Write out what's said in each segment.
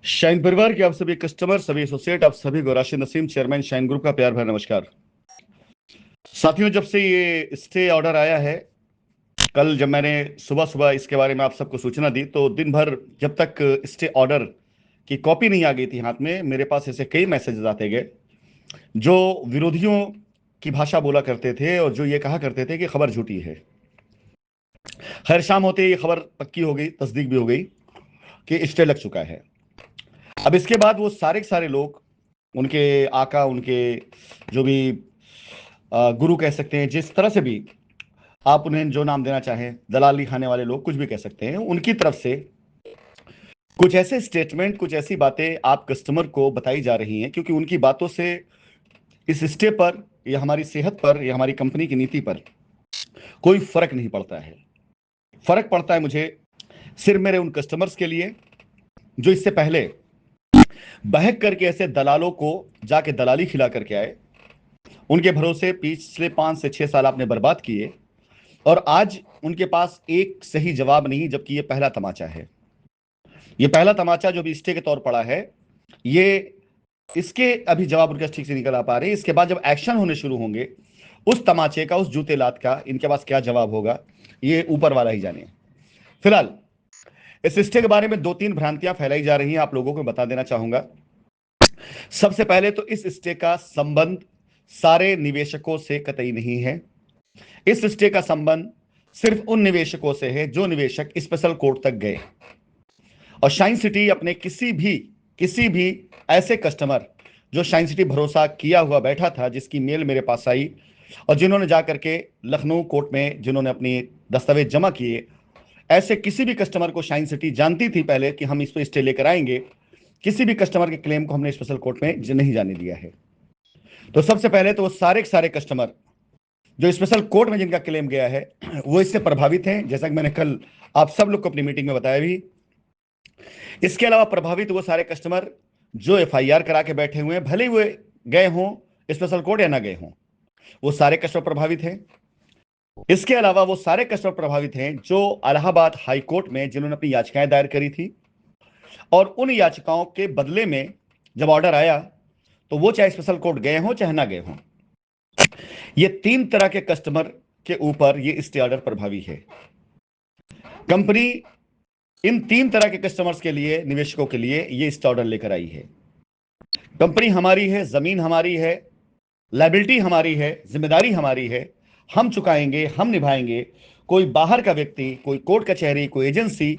Shine परिवार के आप सभी कस्टमर, सभी एसोसिएट, आप सभी को Rashid Naseem, chairman shine group का प्यार भरा नमस्कार। साथियों, जब से ये स्टे ऑर्डर आया है, कल जब मैंने सुबह सुबह इसके बारे में आप सबको सूचना दी, तो दिन भर जब तक स्टे ऑर्डर की कॉपी नहीं आ गई थी हाथ में, मेरे पास ऐसे कई मैसेजेस आते गए जो विरोधियों की भाषा बोला करते थे और जो ये कहा करते थे कि खबर झूठी है। खैर, शाम होते ये खबर पक्की हो गई, तस्दीक भी हो गई कि स्टे लग चुका है। अब इसके बाद वो सारे के सारे लोग, उनके आका, उनके जो भी गुरु कह सकते हैं, जिस तरह से भी आप उन्हें जो नाम देना चाहें, दलाली खाने वाले लोग, कुछ भी कह सकते हैं, उनकी तरफ से कुछ ऐसे स्टेटमेंट, कुछ ऐसी बातें आप कस्टमर को बताई जा रही हैं, क्योंकि उनकी बातों से इस स्टे पर या हमारी सेहत पर या हमारी कंपनी की नीति पर कोई फर्क नहीं पड़ता है। फर्क पड़ता है मुझे सिर्फ मेरे उन कस्टमर्स के लिए जो इससे पहले बहक करके ऐसे दलालों को जाके दलाली खिला करके आए, उनके भरोसे पिछले 5 से 6 साल आपने बर्बाद किए और आज उनके पास एक सही जवाब नहीं, जबकि ये पहला तमाचा है। ये पहला तमाचा जो भी स्टे के तौर पड़ा है, ये इसके अभी जवाब उनके ठीक से निकल आ पा रहे। इसके बाद जब एक्शन होने शुरू होंगे, उस तमाचे का, उस जूते लात का इनके पास क्या जवाब होगा, ये ऊपर वाला ही जाने। फिलहाल इस स्टे के बारे में 2-3 भ्रांतियां फैलाई जा रही हैं, आप लोगों को बता देना चाहूंगा। सबसे पहले तो इस स्टे का संबंध सारे निवेशकों से कतई नहीं है। इस स्टे का संबंध सिर्फ उन निवेशकों से है जो निवेशक स्पेशल कोर्ट तक गए। और शाइन सिटी अपने किसी भी ऐसे कस्टमर जो शाइन सिटी भरोसा किया हुआ बैठा था, जिसकी मेल मेरे पास आई और जिन्होंने जाकर के लखनऊ कोर्ट में जिन्होंने अपनी दस्तावेज जमा किए, ऐसे किसी भी कस्टमर को शाइन सिटी जानती थी पहले कि हम इस पर स्टे लेकर आएंगे। किसी भी कस्टमर के क्लेम को हमने स्पेशल कोर्ट में नहीं जाने दिया है। तो सबसे पहले तो वो सारे कस्टमर जो स्पेशल कोर्ट में जिनका क्लेम गया है, वो इससे प्रभावित हैं, जैसा कि मैंने कल आप सब लोग को अपनी मीटिंग में बताया भी। इसके अलावा प्रभावित वो सारे कस्टमर जो एफआईआर करा के बैठे हुए हैं, भले ही वो गए हों स्पेशल कोर्ट या ना गए हों, वो सारे कस्टमर प्रभावित हैं। इसके अलावा वो सारे कस्टमर प्रभावित हैं जो इलाहाबाद हाई कोर्ट में जिन्होंने अपनी याचिकाएं दायर करी थी, और उन याचिकाओं के बदले में जब ऑर्डर आया तो वो चाहे स्पेशल कोर्ट गए हों चाहे ना गए हों, ये 3 तरह के कस्टमर के ऊपर ये स्टे ऑर्डर प्रभावी है। कंपनी इन 3 तरह के कस्टमर्स के लिए, निवेशकों के लिए ये स्टे ऑर्डर लेकर आई है। कंपनी हमारी है, जमीन हमारी है, लायबिलिटी हमारी है, जिम्मेदारी हमारी है, हम चुकाएंगे, हम निभाएंगे। कोई बाहर का व्यक्ति, कोई कोर्ट कचहरी, कोई एजेंसी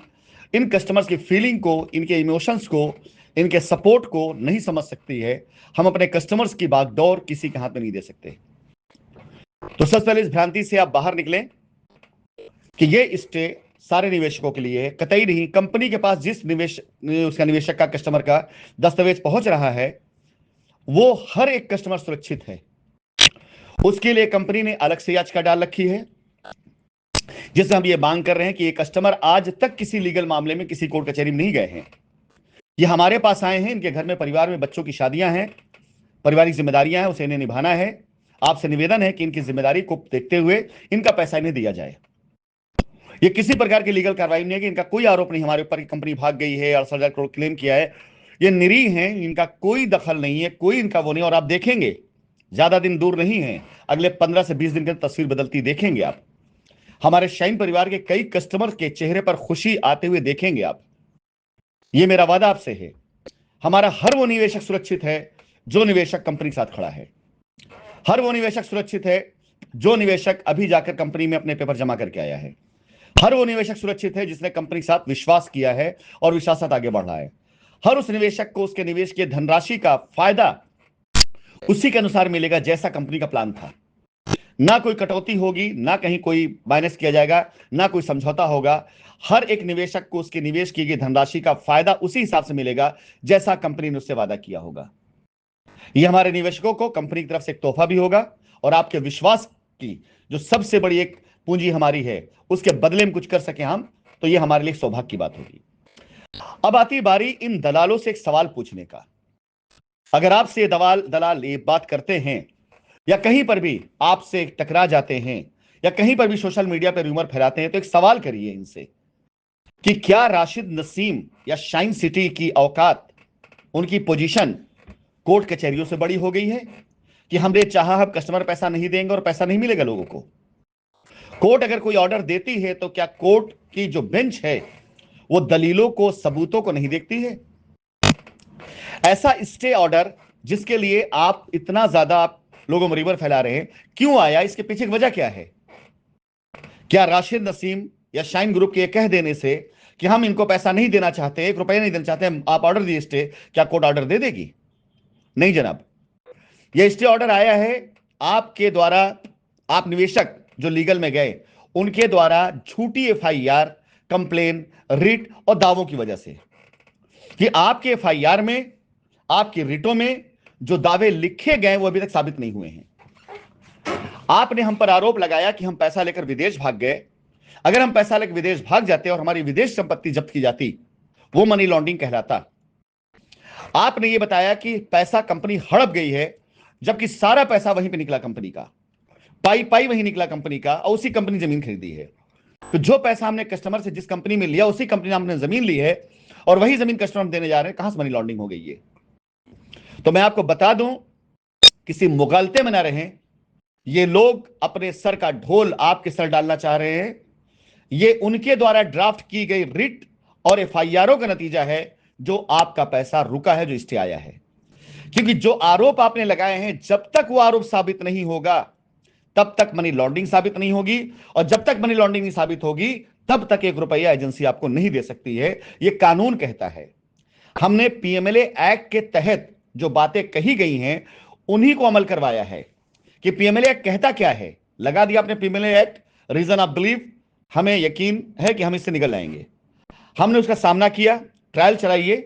इन कस्टमर्स की फीलिंग को, इनके इमोशंस को, इनके सपोर्ट को नहीं समझ सकती है। हम अपने कस्टमर्स की बागडोर किसी के हाथ में नहीं दे सकते। तो सबसे पहले इस भ्रांति से आप बाहर निकलें कि ये स्टे सारे निवेशकों के लिए है, कतई नहीं। कंपनी के पास जिस निवेशक का, कस्टमर का दस्तावेज पहुंच रहा है, वो हर एक कस्टमर सुरक्षित है। उसके लिए कंपनी ने अलग से याचिका डाल रखी है, जिससे हम ये मांग कर रहे हैं कि ये कस्टमर आज तक किसी लीगल मामले में किसी कोर्ट कचहरी में नहीं गए हैं। ये हमारे पास आए हैं, इनके घर में, परिवार में बच्चों की शादियां हैं, पारिवारिक जिम्मेदारियां हैं, उसे इन्हें निभाना है। आपसे निवेदन है कि इनकी जिम्मेदारी को देखते हुए इनका पैसा इन्हें दिया जाए। ये किसी प्रकार की लीगल कार्रवाई नहीं है कि इनका कोई आरोप नहीं हमारे ऊपर, कंपनी भाग गई है, 68,000 करोड़ क्लेम किया है। ये निरीह हैं, इनका कोई दखल नहीं है, कोई इनका वो नहीं। और आप देखेंगे, ज्यादा दिन दूर नहीं है, अगले 15 से 20 दिन के तस्वीर बदलती देखेंगे आप। हमारे शाइन परिवार के कई कस्टमर के चेहरे पर खुशी आते हुए देखेंगे आप। ये मेरा वादा आपसे है। हमारा हर वो निवेशक सुरक्षित है जो निवेशक कंपनी के साथ खड़ा है। हर वो निवेशक सुरक्षित है जो निवेशक अभी जाकर कंपनी में अपने पेपर जमा करके आया है। हर वो निवेशक सुरक्षित है जिसने कंपनी के साथ विश्वास किया है और विश्वास साथ आगे बढ़ रहा है। हर उस निवेशक को उसके निवेश की धनराशि का फायदा उसी के अनुसार मिलेगा जैसा कंपनी का प्लान था। ना कोई कटौती होगी, ना कहीं कोई माइनस किया जाएगा, ना कोई समझौता होगा। हर एक निवेशक को उसके निवेश की गई धनराशि का फायदा उसी हिसाब से मिलेगा जैसा कंपनी ने उससे वादा किया होगा। यह हमारे निवेशकों को कंपनी की तरफ से एक तोहफा भी होगा, और आपके विश्वास की जो सबसे बड़ी एक पूंजी हमारी है, उसके बदले में कुछ कर सके हम, तो यह हमारे लिए सौभाग्य की बात होगी। अब आती बारी इन दलालों से एक सवाल पूछने का। अगर आपसे ये दलाल ये बात करते हैं या कहीं पर भी आपसे टकरा जाते हैं या कहीं पर भी सोशल मीडिया पर रूमर फैलाते हैं, तो एक सवाल करिए इनसे कि क्या राशिद नसीम या शाइन सिटी की औकात उनकी पोजीशन कोर्ट कचहरियों से बड़ी हो गई है कि हमने चाहा हम कस्टमर पैसा नहीं देंगे और पैसा नहीं मिलेगा लोगों को। कोर्ट अगर कोई ऑर्डर देती है तो क्या कोर्ट की जो बेंच है वो दलीलों को, सबूतों को नहीं देखती है? ऐसा स्टे ऑर्डर जिसके लिए आप इतना ज्यादा लोगों में रिवर फैला रहे हैं, क्यों आया? इसके पीछे की वजह क्या है? क्या राशिद नसीम या शाइन ग्रुप के कह देने से कि हम इनको पैसा नहीं देना चाहते, 1 रुपया नहीं देना चाहते, आप ऑर्डर दिए स्टे, क्या कोर्ट ऑर्डर दे देगी? नहीं जनाब, यह स्टे ऑर्डर आया है आपके द्वारा, आप निवेशक जो लीगल में गए उनके द्वारा झूठी एफआईआर, कंप्लेन, रिट और दावों की वजह से कि आपके एफआईआर में, आपके रिटों में जो दावे लिखे गए वो अभी तक साबित नहीं हुए हैं। आपने हम पर आरोप लगाया कि हम पैसा लेकर विदेश भाग गए। अगर हम पैसा लेकर विदेश भाग जाते और हमारी विदेश संपत्ति जब्त की जाती, वो मनी लॉन्ड्रिंग कहलाता। आपने ये बताया कि पैसा कंपनी हड़प गई है, जबकि सारा पैसा वहीं पे निकला कंपनी का, पाई पाई वहीं निकला कंपनी का, और उसी कंपनी जमीन खरीदी है। तो जो पैसा हमने कस्टमर से जिस कंपनी में लिया, उसी कंपनी ने हमने जमीन ली है और वही जमीन कस्टमर हम देने जा रहे हैं। कहां से मनी लॉन्ड्रिंग हो गई है? तो मैं आपको बता दूं, किसी मुगालते में ना रहें। ये लोग अपने सर का ढोल आपके सर डालना चाह रहे हैं। ये उनके द्वारा ड्राफ्ट की गई रिट और एफआईआरों का नतीजा है जो आपका पैसा रुका है, जो स्टे आया है। क्योंकि जो आरोप आपने लगाए हैं, जब तक वो आरोप साबित नहीं होगा तब तक मनी लॉन्ड्रिंग साबित नहीं होगी, और जब तक मनी लॉन्ड्रिंग नहीं साबित होगी तब तक 1 रुपया एजेंसी आपको नहीं दे सकती है। यह कानून कहता है। हमने पीएमएलए एक्ट के तहत जो बातें कही गई हैं उन्हीं को अमल करवाया है। कि पीएमएलए एक्ट कहता क्या है, लगा दिया आपने PMLA act, reason of believe, हमें यकीन है कि हम इससे निकल आएंगे। हमने उसका सामना किया, ट्रायल चलाइए।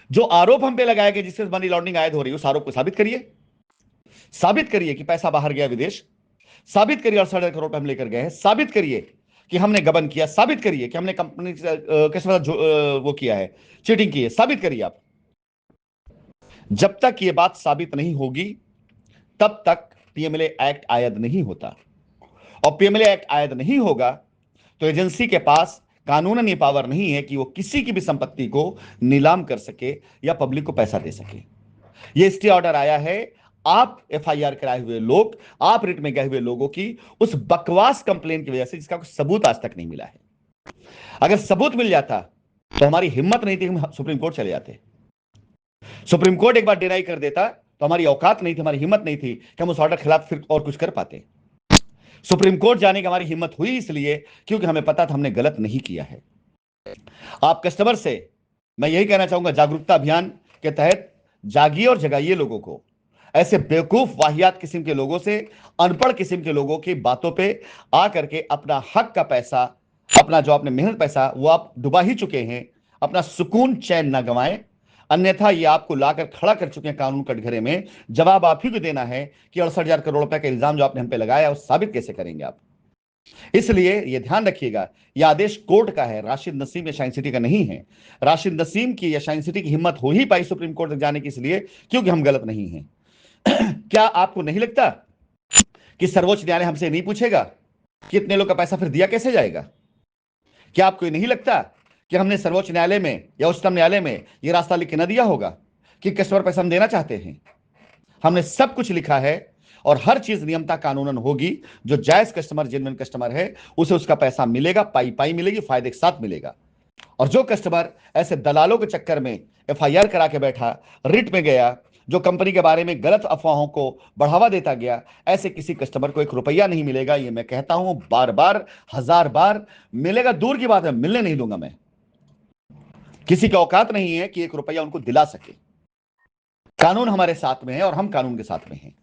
जो आरोप हम पे लगाए गए जिससे मनी लॉन्ड्रिंग आयद हो रही है, उस आरोप को साबित करिए। साबित करिए कि पैसा बाहर गया विदेश, साबित करिए 68 करोड़ हम लेकर गए हैं, साबित करिए कि हमने गबन किया, साबित करिए कि हमने कंपनी के साथ वो किया है, चीटिंग की है, साबित करिए आप। जब तक ये बात साबित नहीं होगी तब तक पीएमएलए एक्ट आयद नहीं होता, और पीएमएलए एक्ट आयद नहीं होगा तो एजेंसी के पास कानूनन ये पावर नहीं है कि वो किसी की भी संपत्ति को नीलाम कर सके या पब्लिक को पैसा दे सके। ये स्टे ऑर्डर आया है आप एफआईआर कराए हुए लोग, आप रिट में गए हुए लोगों की उस बकवास कंप्लेन की वजह से, जिसका कोई सबूत आज तक नहीं मिला है। अगर सबूत मिल जाता तो हमारी हिम्मत नहीं थी हम सुप्रीम कोर्ट चले जाते। सुप्रीम कोर्ट एक बार डिनाई कर देता तो हमारी औकात नहीं थी, हमारी हिम्मत नहीं थी कि हम उस ऑर्डर के खिलाफ फिर और कुछ कर पाते। सुप्रीम कोर्ट जाने की हमारी हिम्मत हुई इसलिए क्योंकि हमें पता था हमने गलत नहीं किया है। आप कस्टमर से मैं यही कहना चाहूंगा, जागरूकता अभियान के तहत जागिए और जगाइए लोगों को। ऐसे बेवकूफ वाहियात किस्म के लोगों से, अनपढ़ किस्म के लोगों की बातों पे आकर के अपना हक का पैसा, अपना जो आपने मेहनत पैसा वो आप डुबा ही चुके हैं। अपना सुकून चैन ना गंवाएं, अन्यथा ये आपको लाकर खड़ा कर चुके हैं कानून कटघरे में। जवाब आप ही को देना है कि 68,000 करोड़ रुपए का इल्जाम जो आपने हम पे लगाया वो साबित कैसे करेंगे आप। इसलिए ये ध्यान रखिएगा, यह आदेश कोर्ट का है, राशिद नसीम या शाइन सिटी का नहीं है। राशिद नसीम की या शाइन सिटी की हिम्मत हो ही पाई सुप्रीम कोर्ट तक जाने की इसलिए क्योंकि हम गलत नहीं हैं। क्या आपको नहीं लगता कि सर्वोच्च न्यायालय हमसे नहीं पूछेगा कि इतने लोग का पैसा फिर दिया कैसे जाएगा? क्या आपको नहीं लगता कि हमने सर्वोच्च न्यायालय में या उच्चतम न्यायालय में यह रास्ता लिख के न दिया होगा कि कस्टमर पैसा हम देना चाहते हैं? हमने सब कुछ लिखा है और हर चीज नियमता कानूनन होगी। जो जायज कस्टमर, जेन्युइन कस्टमर है, उसे उसका पैसा मिलेगा, पाई पाई मिलेगी, फायदे के साथ मिलेगा। और जो कस्टमर ऐसे दलालों के चक्कर में एफआईआर करा के बैठा, रिट में गया, जो कंपनी के बारे में गलत अफवाहों को बढ़ावा देता गया, ऐसे किसी कस्टमर को 1 रुपया नहीं मिलेगा। ये मैं कहता हूं बार बार, 1000 बार। मिलेगा दूर की बात है, मिलने नहीं दूंगा मैं। किसी की औकात नहीं है कि 1 रुपया उनको दिला सके। कानून हमारे साथ में है और हम कानून के साथ में हैं।